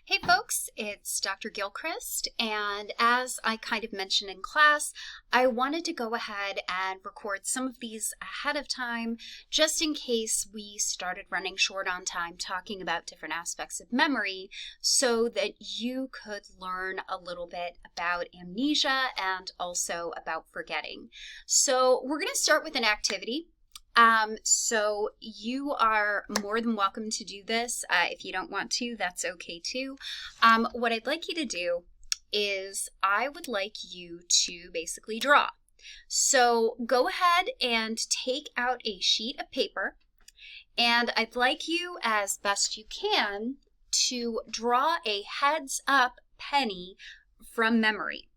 Hey folks, it's Dr. Gilchrist, and as I kind of mentioned in class, I wanted to go ahead and record some of these ahead of time, just in case we started running short on time talking about different aspects of memory, so that you could learn a little bit about amnesia and also about forgetting. So we're going to start with an activity. So you are more than welcome to do this. If you don't want to, that's okay too. What I'd like you to do is I would like you to basically draw. So go ahead and take out a sheet of paper, and I'd like you, as best you can, to draw a heads up penny from memory.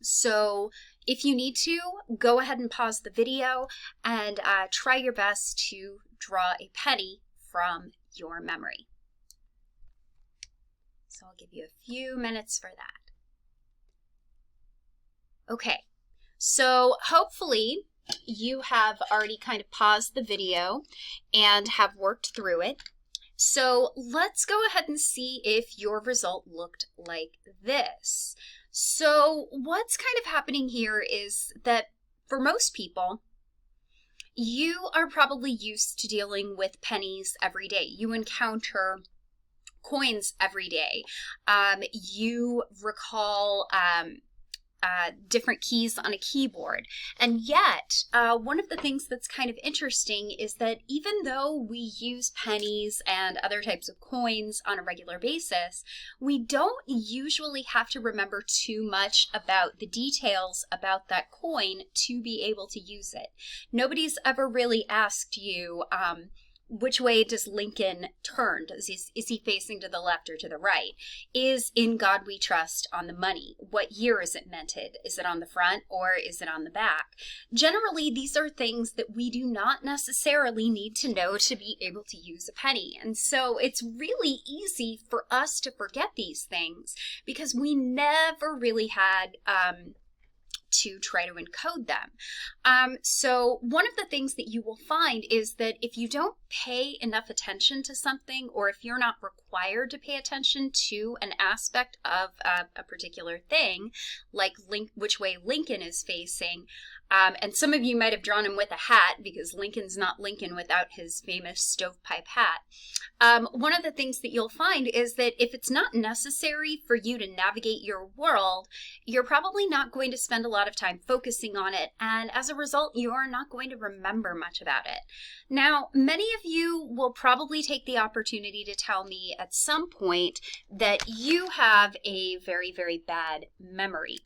So if you need to, go ahead and pause the video and try your best to draw a penny from your memory. So I'll give you a few minutes for that. Okay, so hopefully you have already kind of paused the video and have worked through it. So let's go ahead and see if your result looked like this. So what's kind of happening here is that for most people, you are probably used to dealing with pennies every day. You encounter coins every day. You recall different keys on a keyboard. And yet, one of the things that's kind of interesting is that even though we use pennies and other types of coins on a regular basis, we don't usually have to remember too much about the details about that coin to be able to use it. Nobody's ever really asked you, which way does Lincoln turn? Is he facing to the left or to the right? Is "In God We Trust" on the money? What year is it minted? Is it on the front or is it on the back? Generally, these are things that we do not necessarily need to know to be able to use a penny. And so it's really easy for us to forget these things because we never really had to try to encode them. So one of the things that you will find is that if you don't pay enough attention to something, or if you're not required to pay attention to an aspect of a particular thing, like which way Lincoln is facing, and some of you might have drawn him with a hat because Lincoln's not Lincoln without his famous stovepipe hat. One of the things that you'll find is that if it's not necessary for you to navigate your world, you're probably not going to spend a lot of time focusing on it, and as a result, you're not going to remember much about it. Now, many of you will probably take the opportunity to tell me at some point that you have a very, very bad memory.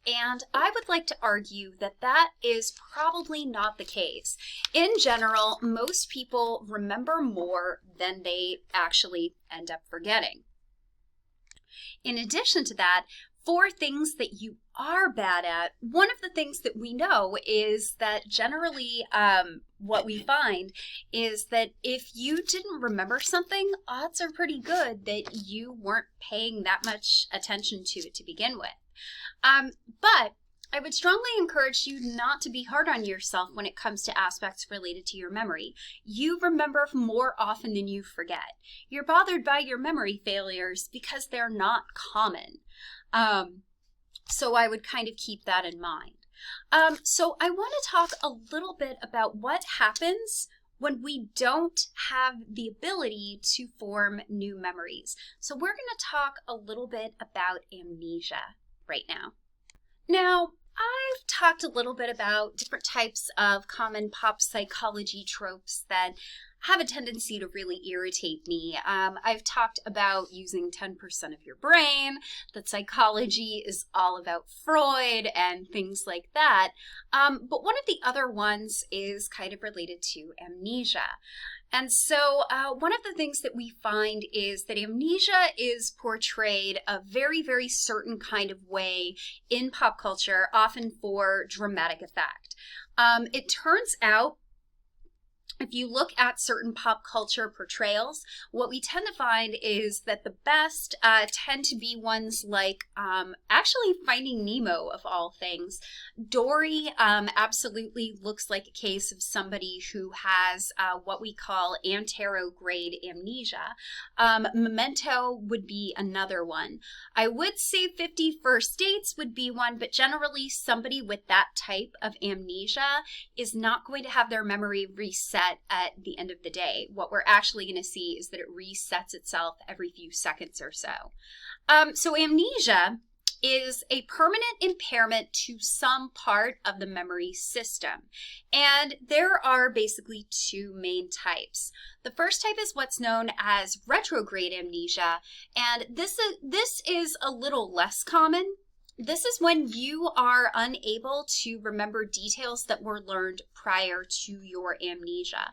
And I would like to argue that that is probably not the case. In general, most people remember more than they actually end up forgetting. In addition to that, for things that you are bad at, one of the things that we know is that generally what we find is that if you didn't remember something, odds are pretty good that you weren't paying that much attention to it to begin with. But I would strongly encourage you not to be hard on yourself when it comes to aspects related to your memory. You remember more often than you forget. You're bothered by your memory failures because they're not common. So I would kind of keep that in mind. So I want to talk a little bit about what happens when we don't have the ability to form new memories. So we're going to talk a little bit about amnesia right now. Now, I've talked a little bit about different types of common pop psychology tropes that have a tendency to really irritate me. I've talked about using 10% of your brain, that psychology is all about Freud and things like that. But one of the other ones is kind of related to amnesia. And so one of the things that we find is that amnesia is portrayed a very, very certain kind of way in pop culture, often for dramatic effect. It turns out if you look at certain pop culture portrayals, what we tend to find is that the best tend to be ones like actually Finding Nemo, of all things. Dory absolutely looks like a case of somebody who has what we call anterograde amnesia. Memento would be another one. I would say 50 First Dates would be one, but generally somebody with that type of amnesia is not going to have their memory reset at the end of the day. What we're actually going to see is that it resets itself every few seconds or so. So amnesia is a permanent impairment to some part of the memory system. And there are basically two main types. The first type is what's known as retrograde amnesia, and this is a little less common. This is when you are unable to remember details that were learned prior to your amnesia.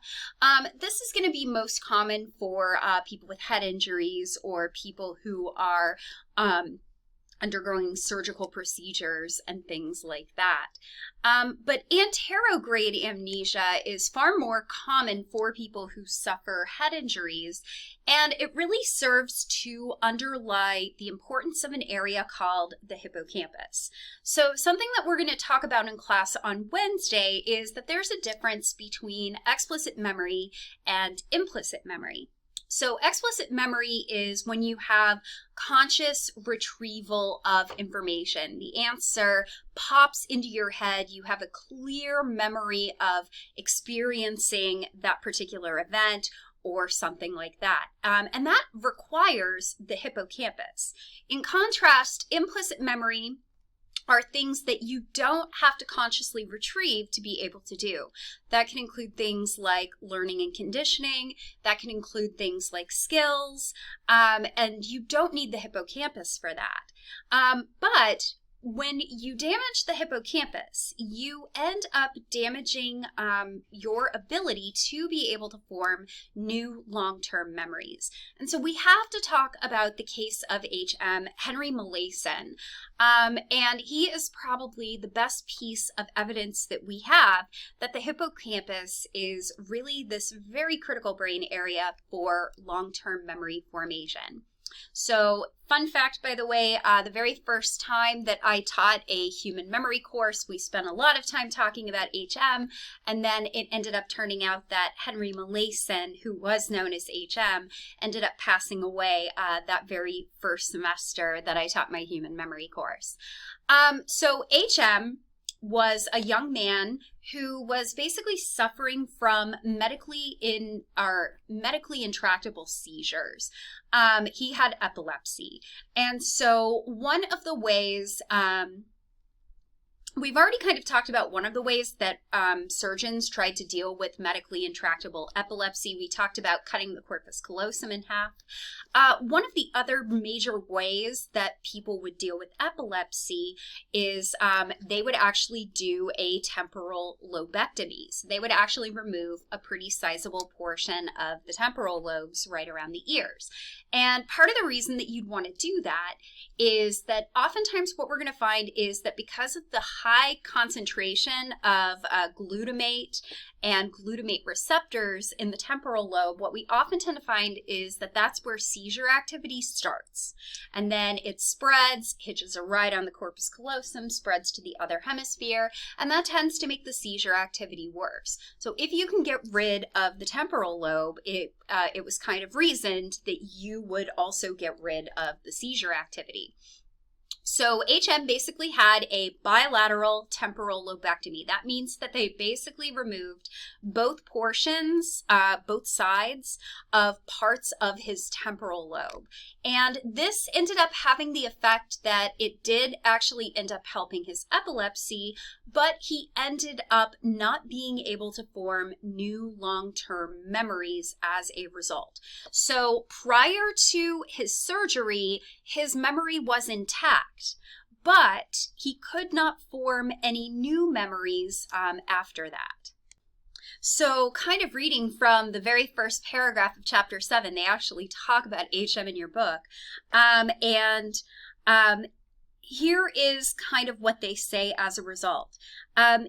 This is going to be most common for people with head injuries or people who are undergoing surgical procedures and things like that. But anterograde amnesia is far more common for people who suffer head injuries, and it really serves to underlie the importance of an area called the hippocampus. So something that we're going to talk about in class on Wednesday is that there's a difference between explicit memory and implicit memory. So explicit memory is when you have conscious retrieval of information. The answer pops into your head. You have a clear memory of experiencing that particular event or something like that. And that requires the hippocampus. In contrast, implicit memory are things that you don't have to consciously retrieve to be able to do. That can include things like learning and conditioning. That can include things like skills. And you don't need the hippocampus for that. But when you damage the hippocampus, you end up damaging your ability to be able to form new long-term memories. And so we have to talk about the case of HM, Henry Molaison. And he is probably the best piece of evidence that we have that the hippocampus is really this very critical brain area for long-term memory formation. So, fun fact, by the way, the very first time that I taught a human memory course, we spent a lot of time talking about HM, and then it ended up turning out that Henry Molaison, who was known as HM, ended up passing away that very first semester that I taught my human memory course. So HM was a young man who was basically suffering from medically intractable seizures. He had epilepsy. And so one of the ways, we've already kind of talked about one of the ways that surgeons tried to deal with medically intractable epilepsy. We talked about cutting the corpus callosum in half. One of the other major ways that people would deal with epilepsy is they would actually do a temporal lobectomy. So they would actually remove a pretty sizable portion of the temporal lobes right around the ears. And part of the reason that you'd want to do that is that oftentimes what we're going to find is that because of the high concentration of glutamate and glutamate receptors in the temporal lobe, what we often tend to find is that that's where seizure activity starts. And then it spreads, hitches a ride on the corpus callosum, spreads to the other hemisphere, and that tends to make the seizure activity worse. So if you can get rid of the temporal lobe, it was kind of reasoned that you would also get rid of the seizure activity. So HM basically had a bilateral temporal lobectomy. That means that they basically removed both portions, both sides of parts of his temporal lobe. And this ended up having the effect that it did actually end up helping his epilepsy, but he ended up not being able to form new long-term memories as a result. So prior to his surgery, his memory was intact, but he could not form any new memories after that. So kind of reading from the very first paragraph of chapter 7, they actually talk about HM in your book. here is kind of what they say as a result.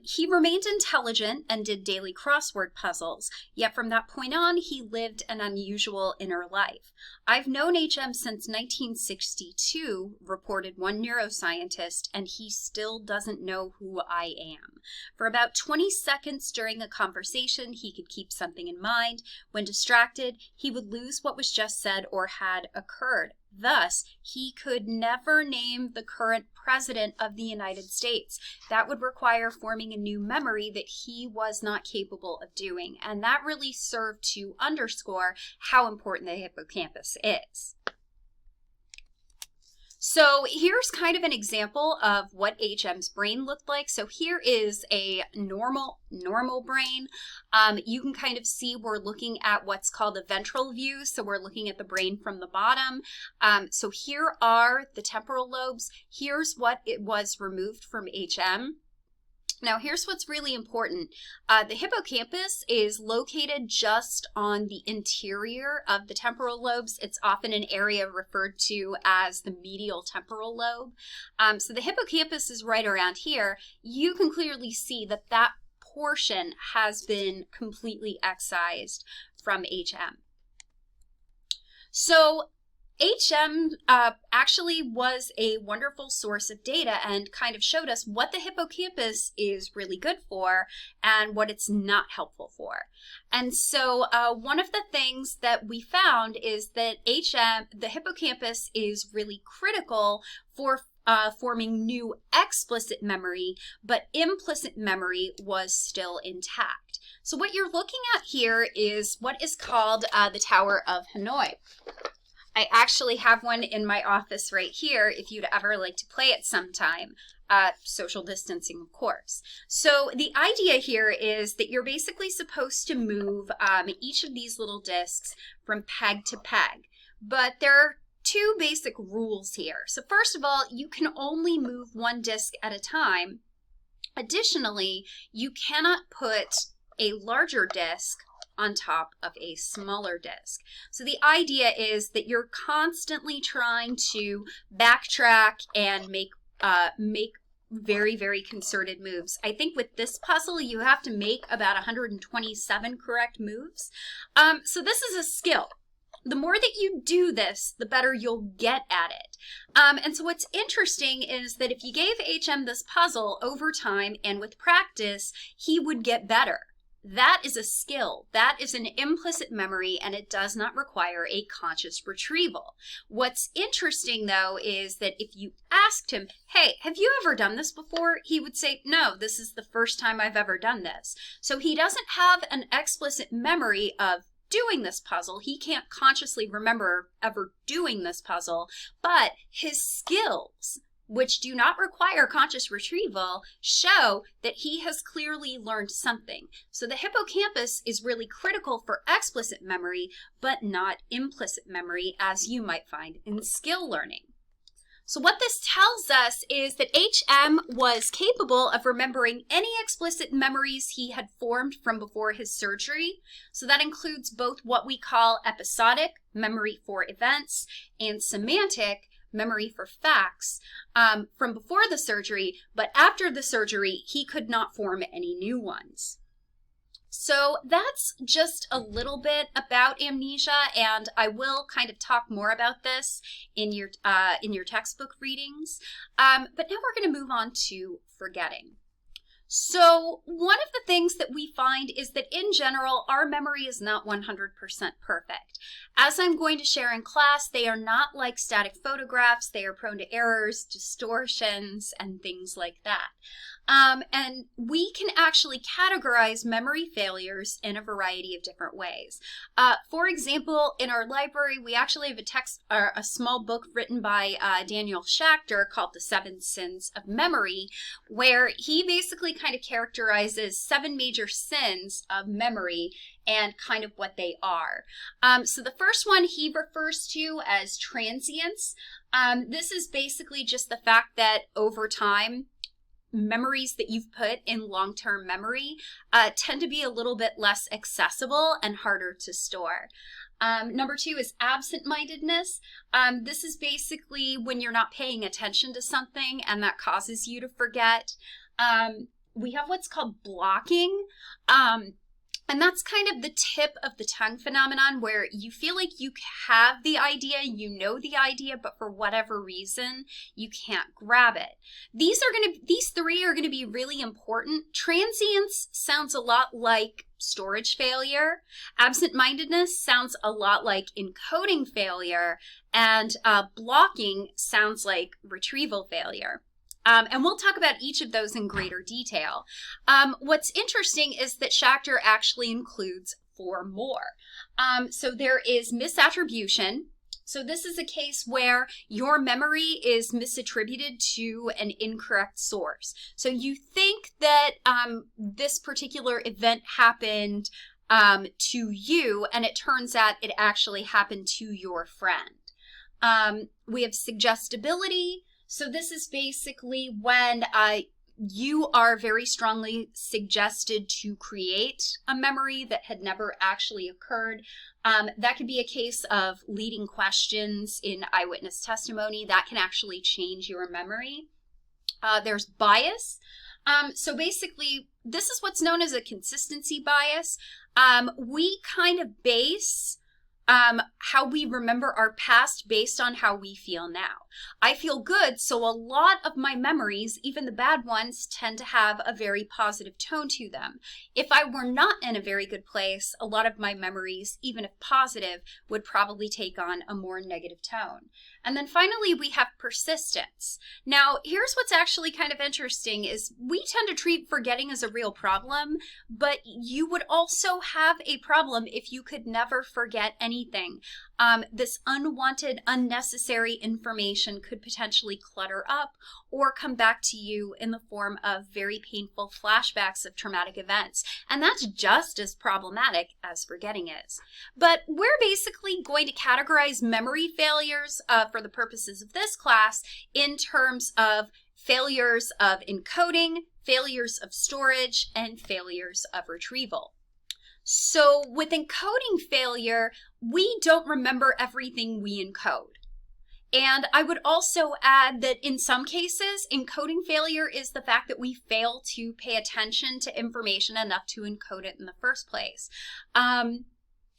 He remained intelligent and did daily crossword puzzles, yet from that point on, he lived an unusual inner life. I've known HM since 1962, reported one neuroscientist, and he still doesn't know who I am. For about 20 seconds during a conversation, he could keep something in mind. When distracted, he would lose what was just said or had occurred. Thus, he could never name the current president of the United States. That would require forming a new memory that he was not capable of doing. And that really served to underscore how important the hippocampus is. So here's kind of an example of what HM's brain looked like. So here is a normal brain. You can kind of see we're looking at what's called a ventral view. So we're looking at the brain from the bottom. So here are the temporal lobes. Here's what it was removed from HM. Now, here's what's really important. The hippocampus is located just on the interior of the temporal lobes. It's often an area referred to as the medial temporal lobe. So the hippocampus is right around here. You can clearly see that that portion has been completely excised from HM. So HM actually was a wonderful source of data and kind of showed us what the hippocampus is really good for and what it's not helpful for. And so one of the things that we found is that the hippocampus is really critical for forming new explicit memory, but implicit memory was still intact. So what you're looking at here is what is called the Tower of Hanoi. I actually have one in my office right here if you'd ever like to play it sometime. Social distancing, of course. So the idea here is that you're basically supposed to move each of these little discs from peg to peg. But there are two basic rules here. So first of all, you can only move one disc at a time. Additionally, you cannot put a larger disc on top of a smaller disc. So the idea is that you're constantly trying to backtrack and make very, very concerted moves. I think with this puzzle, you have to make about 127 correct moves. So this is a skill. The more that you do this, the better you'll get at it. And so what's interesting is that if you gave HM this puzzle over time and with practice, he would get better. That is a skill. That is an implicit memory, and it does not require a conscious retrieval. What's interesting, though, is that if you asked him, hey, have you ever done this before? He would say, no, this is the first time I've ever done this. So he doesn't have an explicit memory of doing this puzzle. He can't consciously remember ever doing this puzzle, but his skills, which do not require conscious retrieval, show that he has clearly learned something. So the hippocampus is really critical for explicit memory, but not implicit memory, as you might find in skill learning. So what this tells us is that HM was capable of remembering any explicit memories he had formed from before his surgery. So that includes both what we call episodic, memory for events, and semantic, memory for facts, from before the surgery, but after the surgery, he could not form any new ones. So that's just a little bit about amnesia, and I will kind of talk more about this in your textbook readings. But now we're going to move on to forgetting. So one of the things that we find is that in general, our memory is not 100% perfect. As I'm going to share in class, they are not like static photographs. They are prone to errors, distortions, and things like that. And we can actually categorize memory failures in a variety of different ways. For example, in our library, we actually have a small book written by Daniel Schachter called The 7 Sins of Memory, where he basically kind of characterizes 7 major sins of memory and kind of what they are. So the first one he refers to as transience. This is basically just the fact that over time, memories that you've put in long-term memory tend to be a little bit less accessible and harder to store. Number 2 is absent-mindedness. This is basically when you're not paying attention to something and that causes you to forget. We have what's called blocking. And that's kind of the tip of the tongue phenomenon, where you feel like you have the idea, you know the idea, but for whatever reason, you can't grab it. These 3 are going to be really important. Transience sounds a lot like storage failure. Absent-mindedness sounds a lot like encoding failure. And blocking sounds like retrieval failure. And we'll talk about each of those in greater detail. What's interesting is that Schachter actually includes 4 more. So there is misattribution. So this is a case where your memory is misattributed to an incorrect source. So you think that this particular event happened to you, and it turns out it actually happened to your friend. We have suggestibility. So this is basically when you are very strongly suggested to create a memory that had never actually occurred. That could be a case of leading questions in eyewitness testimony. That can actually change your memory. There's bias. So basically, this is what's known as a consistency bias. We kind of base how we remember our past based on how we feel now. I feel good, so a lot of my memories, even the bad ones, tend to have a very positive tone to them. If I were not in a very good place, a lot of my memories, even if positive, would probably take on a more negative tone. And then finally, we have persistence. Now, here's what's actually kind of interesting is we tend to treat forgetting as a real problem, but you would also have a problem if you could never forget anything. This unwanted, unnecessary information could potentially clutter up or come back to you in the form of very painful flashbacks of traumatic events. And that's just as problematic as forgetting is. But we're basically going to categorize memory failures for the purposes of this class in terms of failures of encoding, failures of storage, and failures of retrieval. So with encoding failure, we don't remember everything we encode. And I would also add that in some cases, encoding failure is the fact that we fail to pay attention to information enough to encode it in the first place.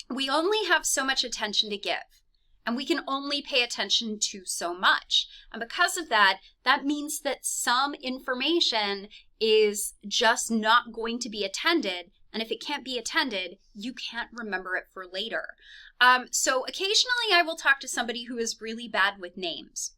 We only have so much attention to give, and we can only pay attention to so much. And because of that, that means that some information is just not going to be attended. And if it can't be attended, you can't remember it for later. So occasionally I will talk to somebody who is really bad with names.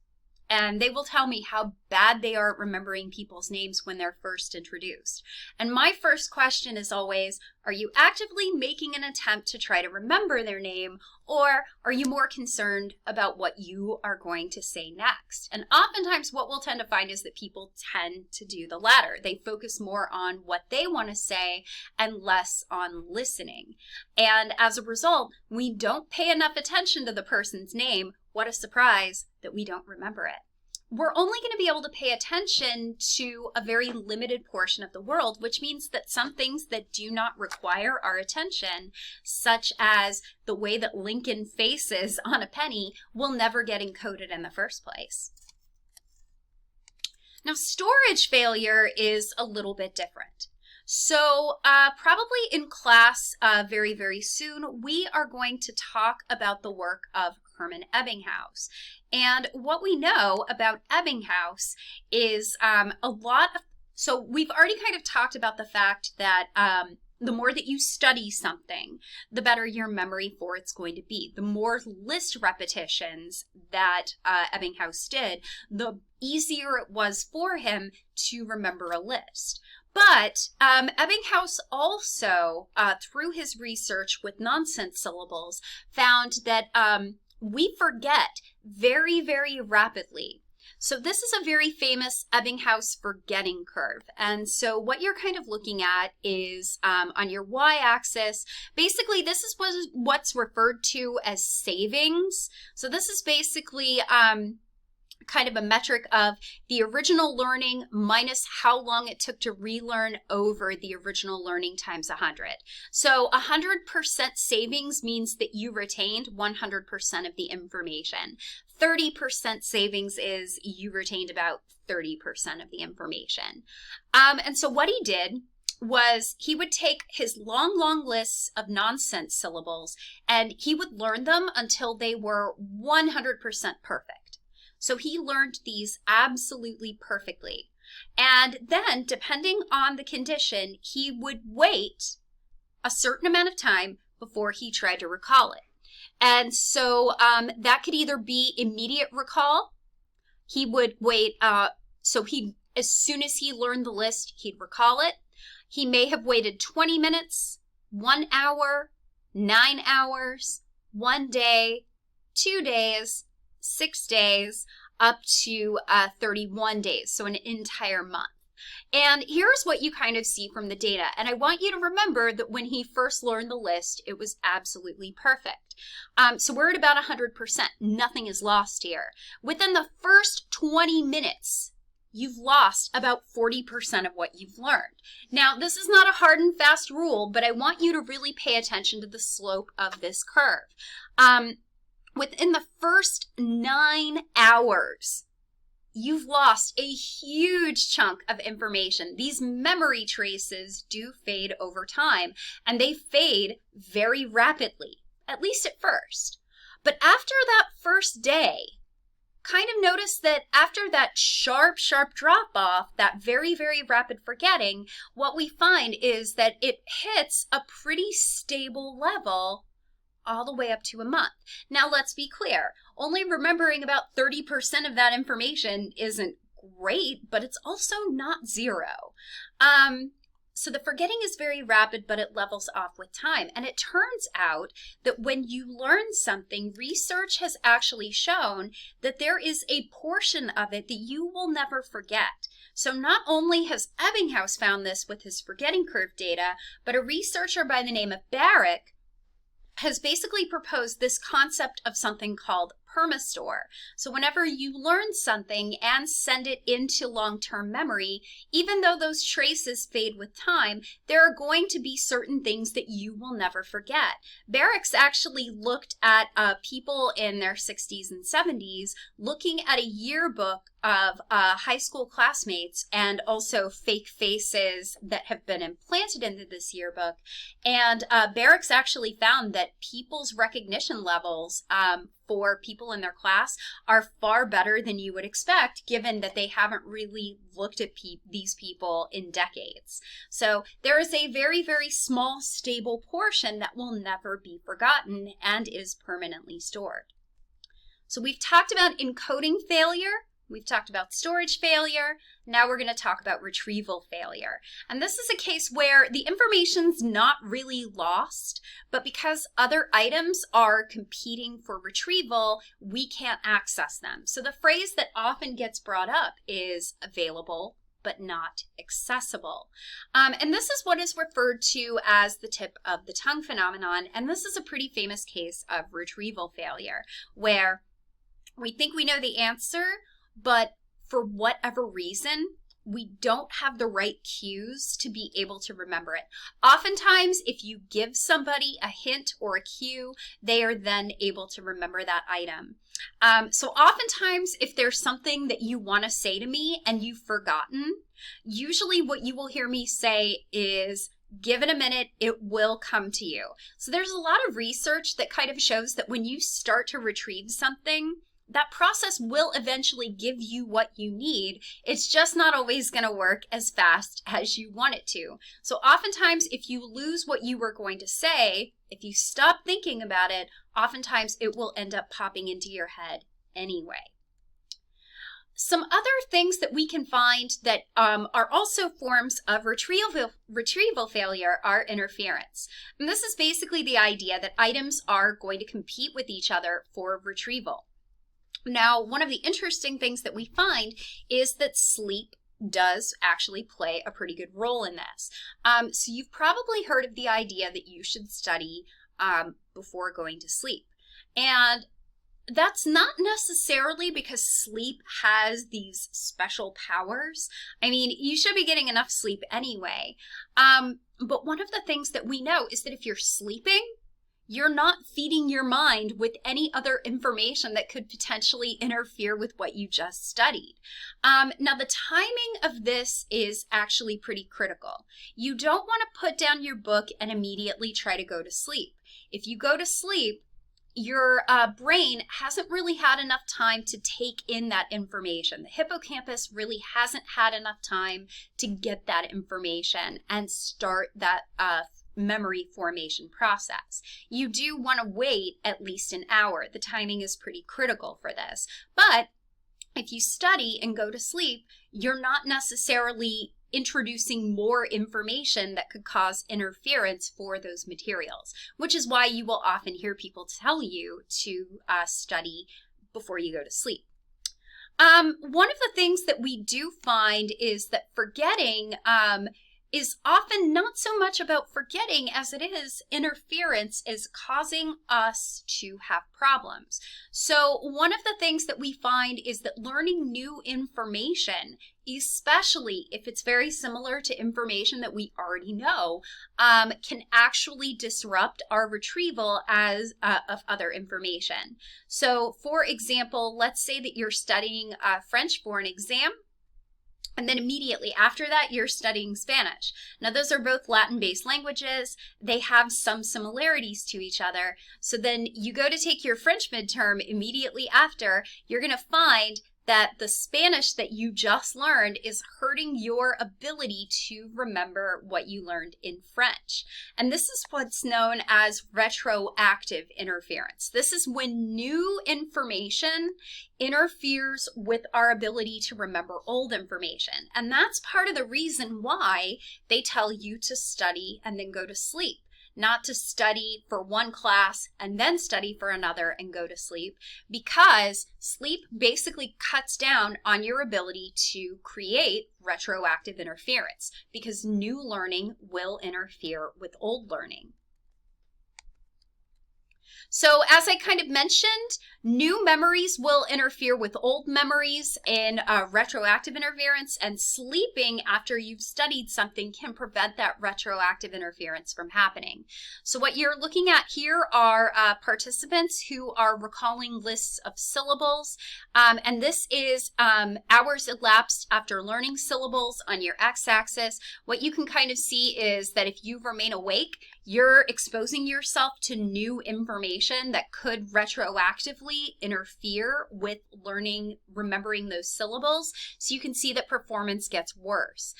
And they will tell me how bad they are at remembering people's names when they're first introduced. And my first question is always, are you actively making an attempt to try to remember their name, or are you more concerned about what you are going to say next? And oftentimes what we'll tend to find is that people tend to do the latter. They focus more on what they want to say and less on listening. And as a result, we don't pay enough attention to the person's name. What a surprise that we don't remember it. We're only going to be able to pay attention to a very limited portion of the world, which means that some things that do not require our attention, such as the way that Lincoln faces on a penny, will never get encoded in the first place. Now, storage failure is a little bit different. So probably in class very, very soon, we are going to talk about the work of Hermann Ebbinghaus. And what we know about Ebbinghaus is so we've already kind of talked about the fact that the more that you study something, the better your memory for it's going to be. The more list repetitions that Ebbinghaus did, the easier it was for him to remember a list. But Ebbinghaus also, through his research with nonsense syllables, found that we forget very, very rapidly. So this is a very famous Ebbinghaus forgetting curve. And so what you're kind of looking at is on your y-axis, basically this is what's referred to as savings. So this is basically kind of a metric of the original learning minus how long it took to relearn over the original learning times 100. So 100% savings means that you retained 100% of the information. 30% savings is you retained about 30% of the information. And so what he did was he would take his long lists of nonsense syllables and he would learn them until they were 100% perfect. So he learned these absolutely perfectly. And then, depending on the condition, he would wait a certain amount of time before he tried to recall it. And so that could either be immediate recall. He would wait, as soon as he learned the list, he'd recall it. He may have waited 20 minutes, 1 hour, 9 hours, 1 day, 2 days, 6 days, up to 31 days, so an entire month. And here's what you kind of see from the data. And I want you to remember that when he first learned the list, it was absolutely perfect. So we're at about 100%. Nothing is lost here. Within the first 20 minutes, you've lost about 40% of what you've learned. Now, this is not a hard and fast rule, but I want you to really pay attention to the slope of this curve. Within the first 9 hours, you've lost a huge chunk of information. These memory traces do fade over time, and they fade very rapidly, at least at first. But after that first day, kind of notice that after that sharp drop off, that very rapid forgetting, what we find is that it hits a pretty stable level all the way up to a month. Now, let's be clear. Only remembering about 30% of that information isn't great, but it's also not zero. So the forgetting is very rapid, but it levels off with time. And it turns out that when you learn something, research has actually shown that there is a portion of it that you will never forget. So not only has Ebbinghaus found this with his forgetting curve data, but a researcher by the name of Barrick has basically proposed this concept of something called permastore. So whenever you learn something and send it into long-term memory, even though those traces fade with time, there are going to be certain things that you will never forget. Barrick's actually looked at people in their 60s and 70s, looking at a yearbook of high school classmates and also fake faces that have been implanted into this yearbook. And Barrick's actually found that people's recognition levels for people in their class are far better than you would expect, given that they haven't really looked at these people in decades. So there is a very small, stable portion that will never be forgotten and is permanently stored. So we've talked about encoding failure. We've talked about storage failure. Now we're going to talk about retrieval failure. And this is a case where the information's not really lost, but because other items are competing for retrieval, we can't access them. So the phrase that often gets brought up is available but not accessible. And this is what is referred to as the tip of the tongue phenomenon. And this is a pretty famous case of retrieval failure, where we think we know the answer, but for whatever reason, we don't have the right cues to be able to remember it. Oftentimes, if you give somebody a hint or a cue, they are then able to remember that item. So oftentimes, if there's something that you want to say to me and you've forgotten, usually what you will hear me say is, give it a minute, it will come to you. So there's a lot of research that kind of shows that when you start to retrieve something, that process will eventually give you what you need. It's just not always going to work as fast as you want it to. So oftentimes, if you lose what you were going to say, if you stop thinking about it, oftentimes it will end up popping into your head anyway. Some other things that we can find that are also forms of retrieval failure are interference. And this is basically the idea that items are going to compete with each other for retrieval. Now, one of the interesting things that we find is that sleep does actually play a pretty good role in this. So you've probably heard of the idea that you should study before going to sleep. And That's not necessarily because sleep has these special powers. I mean, you should be getting enough sleep anyway. But one of the things that we know is that if you're sleeping, you're not feeding your mind with any other information that could potentially interfere with what you just studied. Now, the timing of this is actually pretty critical. You don't want to put down your book and immediately try to go to sleep. If you go to sleep, your brain hasn't really had enough time to take in that information. The hippocampus really hasn't had enough time to get that information and start that memory formation process. You do want to wait at least an hour. The timing is pretty critical for this. But if you study and go to sleep, you're not necessarily introducing more information that could cause interference for those materials, which is why you will often hear people tell you to study before you go to sleep. One of the things that we do find is that forgetting is often not so much about forgetting as it is interference is causing us to have problems. So one of the things that we find is that learning new information, especially if it's very similar to information that we already know, can actually disrupt our retrieval of other information. So for example, let's say that you're studying French for an exam, and then immediately after that, you're studying Spanish. Now, those are both Latin-based languages. They have some similarities to each other. So then you go to take your French midterm immediately after, you're going to find that the Spanish that you just learned is hurting your ability to remember what you learned in French. And this is what's known as retroactive interference. This is when new information interferes with our ability to remember old information. And that's part of the reason why they tell you to study and then go to sleep. Not to study for one class and then study for another and go to sleep, because sleep basically cuts down on your ability to create retroactive interference, because new learning will interfere with old learning. So as I kind of mentioned, new memories will interfere with old memories in retroactive interference, and sleeping after you've studied something can prevent that retroactive interference from happening. So what you're looking at here are participants who are recalling lists of syllables, and this is hours elapsed after learning syllables on your x-axis. What you can kind of see is that if you remain awake, you're exposing yourself to new information that could retroactively interfere with remembering those syllables. So you can see that performance gets worse.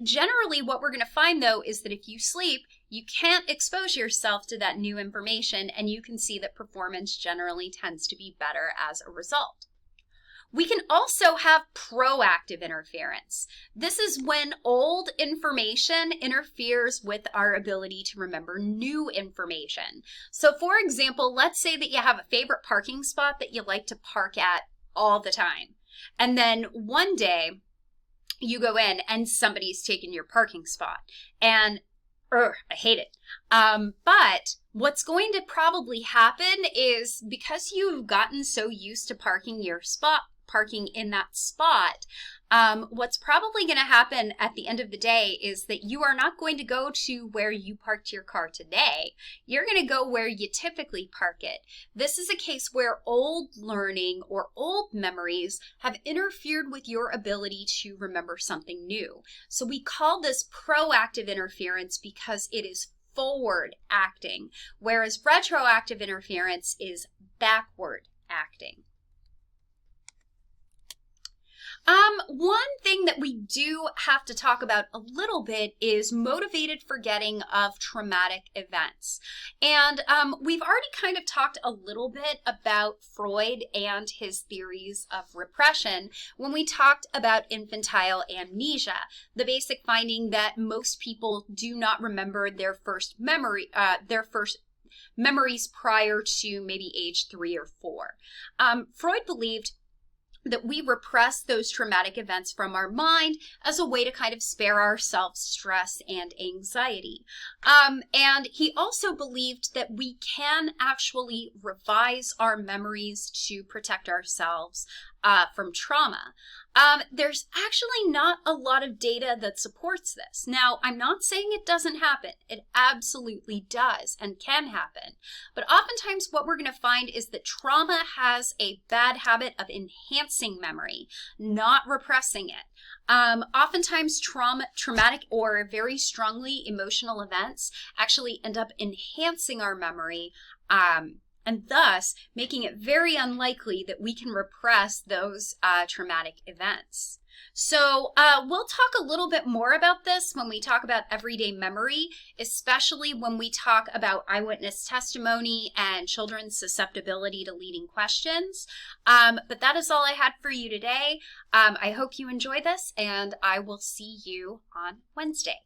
Generally, what we're going to find, though, is that if you sleep, you can't expose yourself to that new information, and you can see that performance generally tends to be better as a result. We can also have proactive interference. This is when old information interferes with our ability to remember new information. So for example, let's say that you have a favorite parking spot that you like to park at all the time. And then one day you go in and somebody's taken your parking spot, and I hate it. But what's going to probably happen is, because you've gotten so used to parking in that spot, what's probably going to happen at the end of the day is that you are not going to go to where you parked your car today. You're going to go where you typically park it. This is a case where old learning or old memories have interfered with your ability to remember something new. So we call this proactive interference because it is forward acting, whereas retroactive interference is backward acting. One thing that we do have to talk about a little bit is motivated forgetting of traumatic events. And we've already kind of talked a little bit about Freud and his theories of repression when we talked about infantile amnesia, the basic finding that most people do not remember their first memories prior to maybe age 3 or 4. Freud believed that we repress those traumatic events from our mind as a way to kind of spare ourselves stress and anxiety. And he also believed that we can actually revise our memories to protect ourselves from trauma. There's actually not a lot of data that supports this. Now, I'm not saying it doesn't happen. It absolutely does and can happen. But oftentimes what we're going to find is that trauma has a bad habit of enhancing memory, not repressing it. Oftentimes traumatic or very strongly emotional events actually end up enhancing our memory, and thus making it very unlikely that we can repress those traumatic events. So we'll talk a little bit more about this when we talk about everyday memory, especially when we talk about eyewitness testimony and children's susceptibility to leading questions. But that is all I had for you today. I hope you enjoy this, and I will see you on Wednesday.